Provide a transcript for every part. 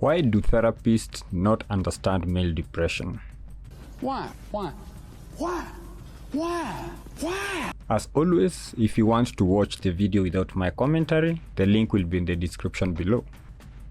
Why do therapists not understand male depression? Why? As always, if you want to watch the video without my commentary, the link will be in the description below.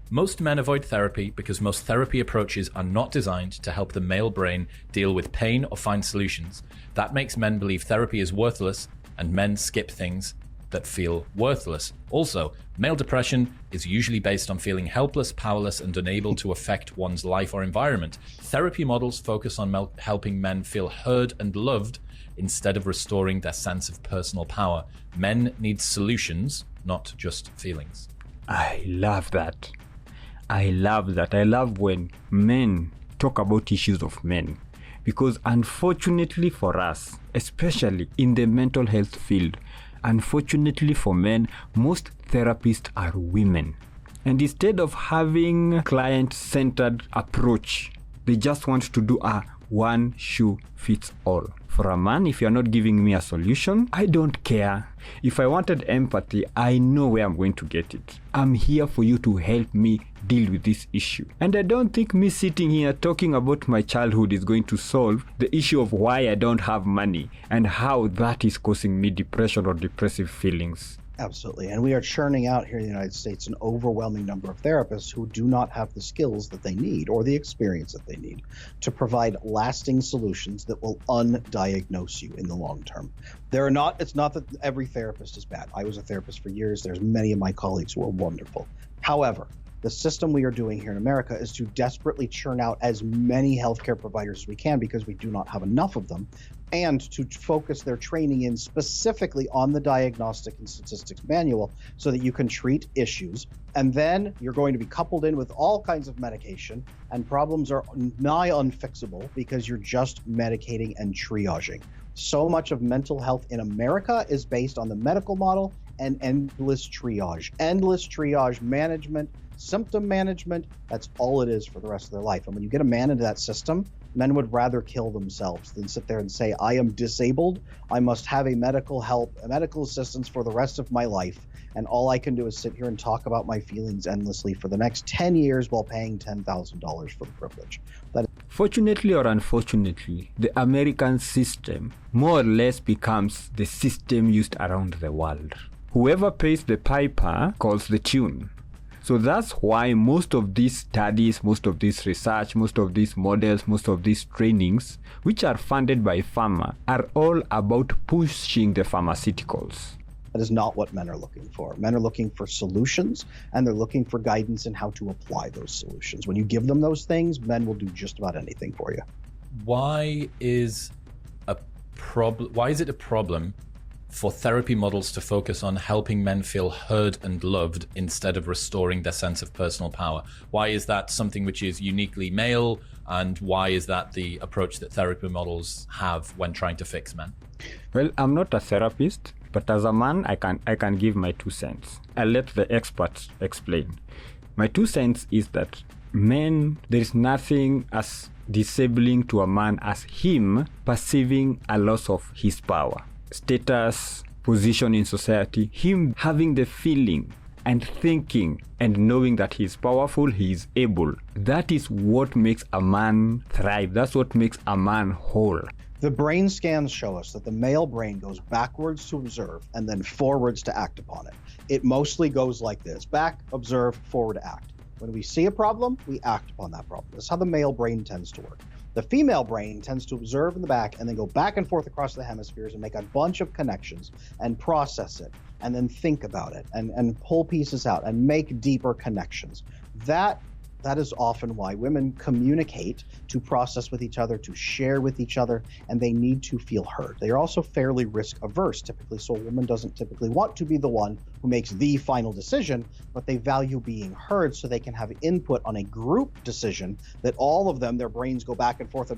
Most men avoid therapy because most therapy approaches are not designed to help the male brain deal with pain or find solutions. That makes men believe therapy is worthless, and men skip things that feel worthless. Also, male depression is usually based on feeling helpless, powerless, and unable to affect one's life or environment. Therapy models focus on helping men feel heard and loved instead of restoring their sense of personal power. Men need solutions, not just feelings. I love that. I love when men talk about issues of men. Because unfortunately for us, especially in the mental health field, unfortunately for men, most therapists are women. And instead of having a client-centered approach, they just want to do a one shoe fits all. For a man, if you're not giving me a solution, I don't care. If I wanted empathy, I know where I'm going to get it. I'm here for you to help me deal with this issue. And I don't think me sitting here talking about my childhood is going to solve the issue of why I don't have money and how that is causing me depression or depressive feelings. Absolutely. And we are churning out here in the United States an overwhelming number of therapists who do not have the skills that they need or the experience that they need to provide lasting solutions that will undiagnose you in the long term. It's not that every therapist is bad. I was a therapist for years. There's many of my colleagues who are wonderful. However, the system we are doing here in America is to desperately churn out as many healthcare providers as we can because we do not have enough of them, and to focus their training in specifically on the Diagnostic and Statistics Manual so that you can treat issues. And then you're going to be coupled in with all kinds of medication, and problems are nigh unfixable because you're just medicating and triaging. So much of mental health in America is based on the medical model and endless triage management, symptom management. That's all it is for the rest of their life. And when you get a man into that system, men would rather kill themselves than sit there and say, I am disabled. I must have a medical assistance for the rest of my life. And all I can do is sit here and talk about my feelings endlessly for the next 10 years while paying $10,000 for the privilege. Fortunately or unfortunately, the American system more or less becomes the system used around the world. Whoever pays the piper calls the tune. So that's why most of these studies, most of this research, most of these models, most of these trainings, which are funded by pharma, are all about pushing the pharmaceuticals. That is not what men are looking for. Men are looking for solutions, and they're looking for guidance in how to apply those solutions. When you give them those things, men will do just about anything for you. Why is it a problem for therapy models to focus on helping men feel heard and loved instead of restoring their sense of personal power? Why is that something which is uniquely male, and why is that the approach that therapy models have when trying to fix men? Well, I'm not a therapist, but as a man, I can give my 2 cents. I'll let the experts explain. My 2 cents is that men, there is nothing as disabling to a man as him perceiving a loss of his power, status, position in society, him having the feeling and thinking and knowing that he's powerful, he is able. That is what makes a man thrive. That's what makes a man whole. The brain scans show us that the male brain goes backwards to observe and then forwards to act upon it. It mostly goes like this: back, observe, forward, act. When we see a problem, we act upon that problem. That's how the male brain tends to work. The female brain tends to observe in the back and then go back and forth across the hemispheres and make a bunch of connections and process it and then think about it and pull pieces out and make deeper connections. That is often why women communicate, to process with each other, to share with each other, and they need to feel heard. They are also fairly risk averse typically, so a woman doesn't typically want to be the one who makes the final decision, but they value being heard so they can have input on a group decision that all of them, their brains go back and forth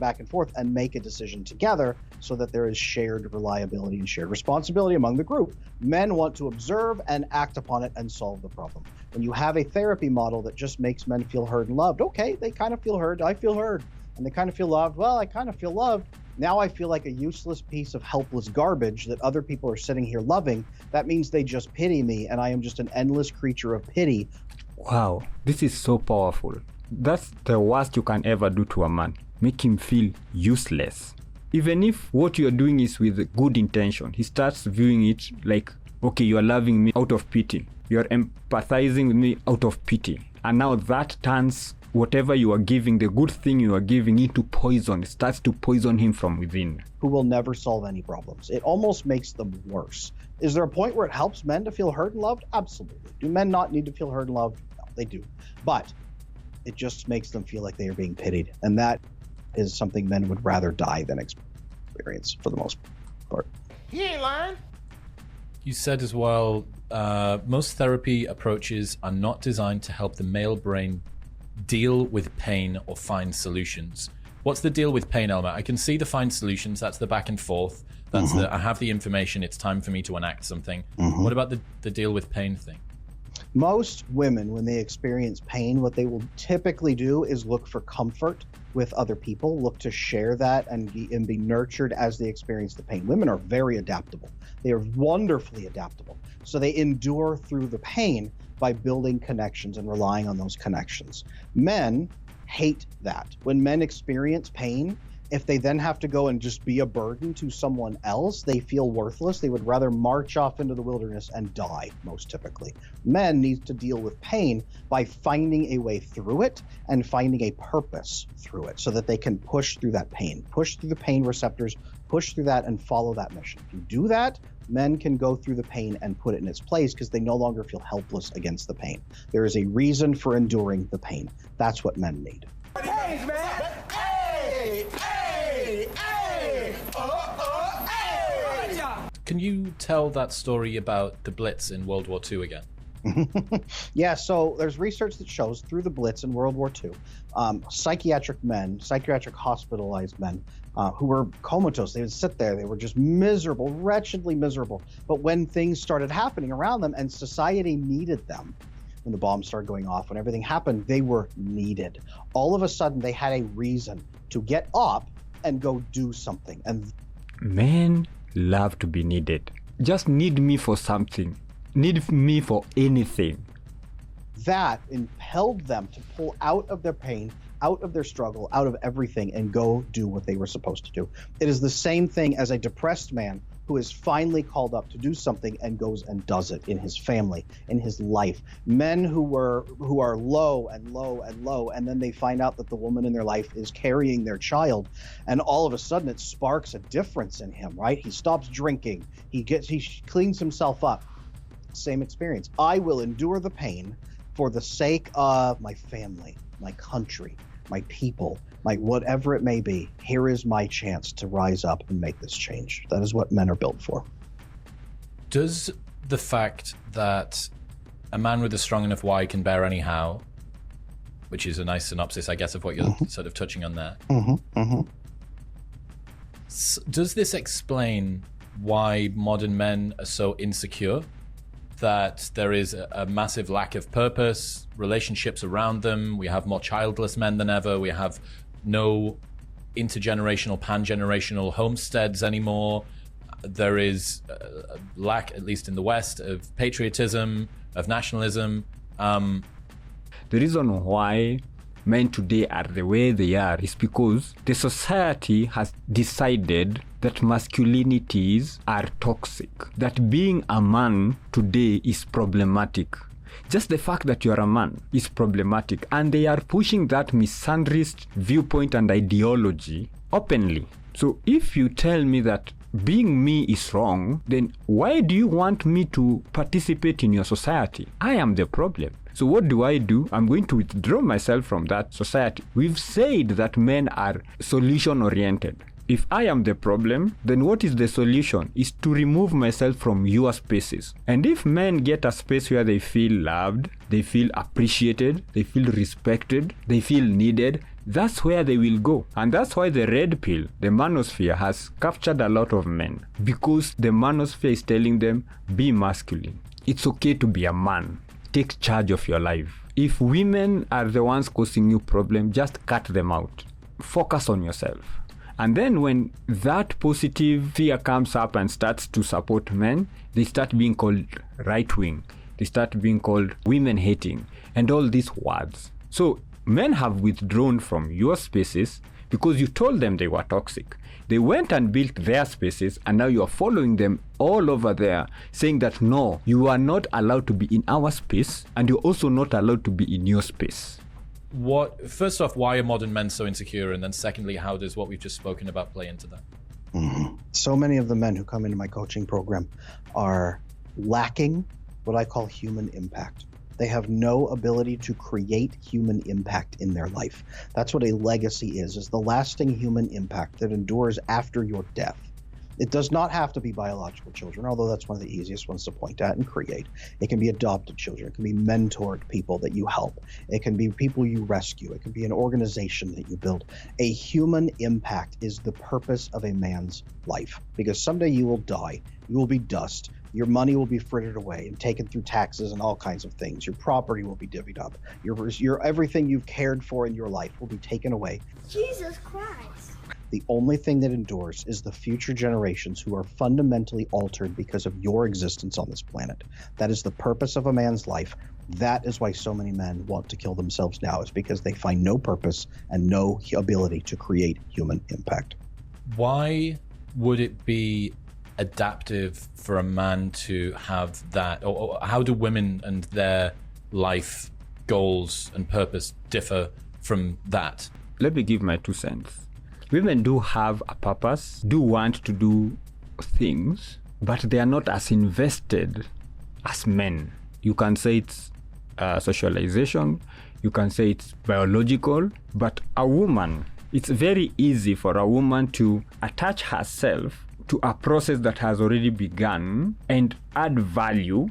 and make a decision together so that there is shared reliability and shared responsibility among the group. Men want to observe and act upon it and solve the problem. When you have a therapy model that just makes men feel heard and loved, okay, they kind of feel heard, I feel heard, and they kind of feel loved, well, I kind of feel loved. Now I feel like a useless piece of helpless garbage that other people are sitting here loving. That means they just pity me, and I am just an endless creature of pity. Wow, this is so powerful. That's the worst you can ever do to a man. Make him feel useless. Even if what you're doing is with good intention, he starts viewing it like, okay, you're loving me out of pity. You're empathizing with me out of pity. And now that turns whatever you are giving, the good thing you are giving, into poison. It starts to poison him from within. Who will never solve any problems. It almost makes them worse. Is there a point where it helps men to feel heard and loved? Absolutely. Do men not need to feel heard and loved? No, they do. But it just makes them feel like they are being pitied. And that is something men would rather die than experience for the most part. He ain't lying. You said as well, most therapy approaches are not designed to help the male brain deal with pain or find solutions. What's the deal with pain element? I can see the find solutions. That's the back and forth. That's the I have the information. It's time for me to enact something. What about the deal with pain thing? Most women, when they experience pain, what they will typically do is look for comfort with other people, look to share that and be nurtured as they experience the pain. Women are very adaptable. They are wonderfully adaptable. So they endure through the pain by building connections and relying on those connections. Men hate that. When men experience pain, if they then have to go and just be a burden to someone else, they feel worthless. They would rather march off into the wilderness and die, most typically. Men need to deal with pain by finding a way through it and finding a purpose through it so that they can push through that pain, push through the pain receptors, push through that and follow that mission. If you do that, men can go through the pain and put it in its place because they no longer feel helpless against the pain. There is a reason for enduring the pain. That's what men need. Hey, man. Hey, hey, hey. Hey. Can you tell that story about the Blitz in World War II again? Yeah, so there's research that shows through the Blitz in World War II, psychiatric hospitalized men who were comatose. They would sit there. They were just miserable, wretchedly miserable. But when things started happening around them and society needed them, when the bombs started going off, when everything happened, they were needed. All of a sudden, they had a reason to get up and go do something. And Men love to be needed. Just need me for something. Need me for anything. that impelled them to pull out of their pain, out of their struggle, out of everything, and go do what they were supposed to do. It is the same thing as a depressed man who is finally called up to do something and goes and does it in his family, in his life. Men who are low and low and low, and then they find out that the woman in their life is carrying their child, and all of a sudden it sparks a difference in him, right? He stops drinking, he cleans himself up. Same experience. I will endure the pain for the sake of my family, my country, my people, my whatever it may be. Here is my chance to rise up and make this change. That is what men are built for. Does the fact that a man with a strong enough why can bear any how, which is a nice synopsis, I guess, of what you're sort of touching on there, does this explain why modern men are so insecure? That there is a massive lack of purpose, relationships around them. We have more childless men than ever. We have no intergenerational, pan-generational homesteads anymore. There is a lack, at least in the West, of patriotism, of nationalism. The reason why men today are the way they are is because the society has decided that masculinities are toxic, that being a man today is problematic. Just the fact that you're a man is problematic, and they are pushing that misandrist viewpoint and ideology openly. So if you tell me that being me is wrong, then why do you want me to participate in your society? I am the problem. So what do? I'm going to withdraw myself from that society. We've said that men are solution-oriented. If I am the problem, then what is the solution? Is to remove myself from your spaces. And if men get a space where they feel loved, they feel appreciated, they feel respected, they feel needed, that's where they will go. And that's why the red pill, the manosphere, has captured a lot of men. Because the manosphere is telling them, be masculine. It's okay to be a man. Take charge of your life. If women are the ones causing you problems, just cut them out. Focus on yourself. And then when that positive fear comes up and starts to support men, they start being called right-wing. They start being called women-hating and all these words. So men have withdrawn from your spaces because you told them they were toxic. They went and built their spaces, and now you are following them all over there, saying that no, you are not allowed to be in our space, and you're also not allowed to be in your space. First off, why are modern men so insecure? And then secondly, how does what we've just spoken about play into that? So many of the men who come into my coaching program are lacking what I call human impact. They have no ability to create human impact in their life. That's what a legacy is the lasting human impact that endures after your death. It does not have to be biological children, although that's one of the easiest ones to point at and create. It can be adopted children. It can be mentored people that you help. It can be people you rescue. It can be an organization that you build. A human impact is the purpose of a man's life, because someday you will die. You will be dust. Your money will be frittered away and taken through taxes and all kinds of things. Your property will be divvied up. Your everything you've cared for in your life will be taken away. Jesus Christ. The only thing that endures is the future generations who are fundamentally altered because of your existence on this planet. That is the purpose of a man's life. That is why so many men want to kill themselves now, is because they find no purpose and no ability to create human impact. Why would it be adaptive for a man to have that? Or how do women and their life goals and purpose differ from that? Let me give my 2 cents. Women do have a purpose, do want to do things, but they are not as invested as men. You can say it's socialization, you can say it's biological, but a woman, it's very easy for a woman to attach herself to a process that has already begun and add value,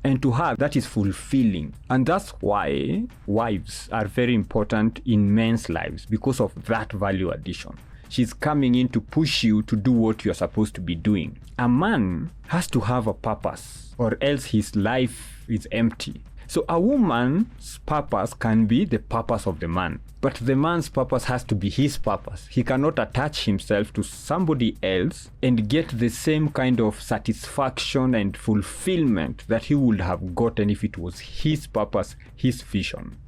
and to her that is fulfilling. And that's why wives are very important in men's lives, because of that value addition. She's coming in to push you to do what you're supposed to be doing. A man has to have a purpose, or else his life is empty. So a woman's purpose can be the purpose of the man, but the man's purpose has to be his purpose. He cannot attach himself to somebody else and get the same kind of satisfaction and fulfillment that he would have gotten if it was his purpose, his vision.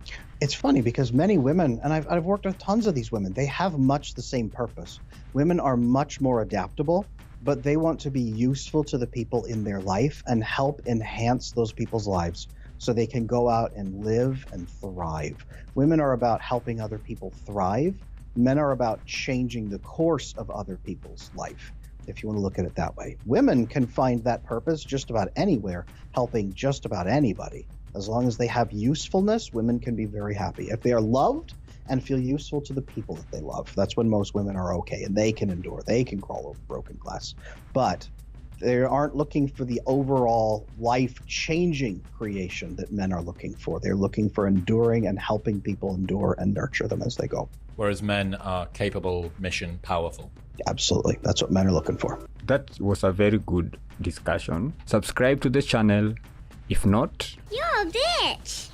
It's funny because many women, and I've worked with tons of these women, they have much the same purpose. Women are much more adaptable, but they want to be useful to the people in their life and help enhance those people's lives, so they can go out and live and thrive. Women are about helping other people thrive. Men are about changing the course of other people's life, if you want to look at it that way. Women can find that purpose just about anywhere, helping just about anybody. As long as they have usefulness, women can be very happy. If they are loved and feel useful to the people that they love, that's when most women are okay, and they can endure. They can crawl over broken glass. But they aren't looking for the overall life-changing creation that men are looking for. They're looking for enduring and helping people endure and nurture them as they go. Whereas men are capable, mission, powerful. Absolutely. That's what men are looking for. That was a very good discussion. Subscribe to the channel. If not, You're a bitch.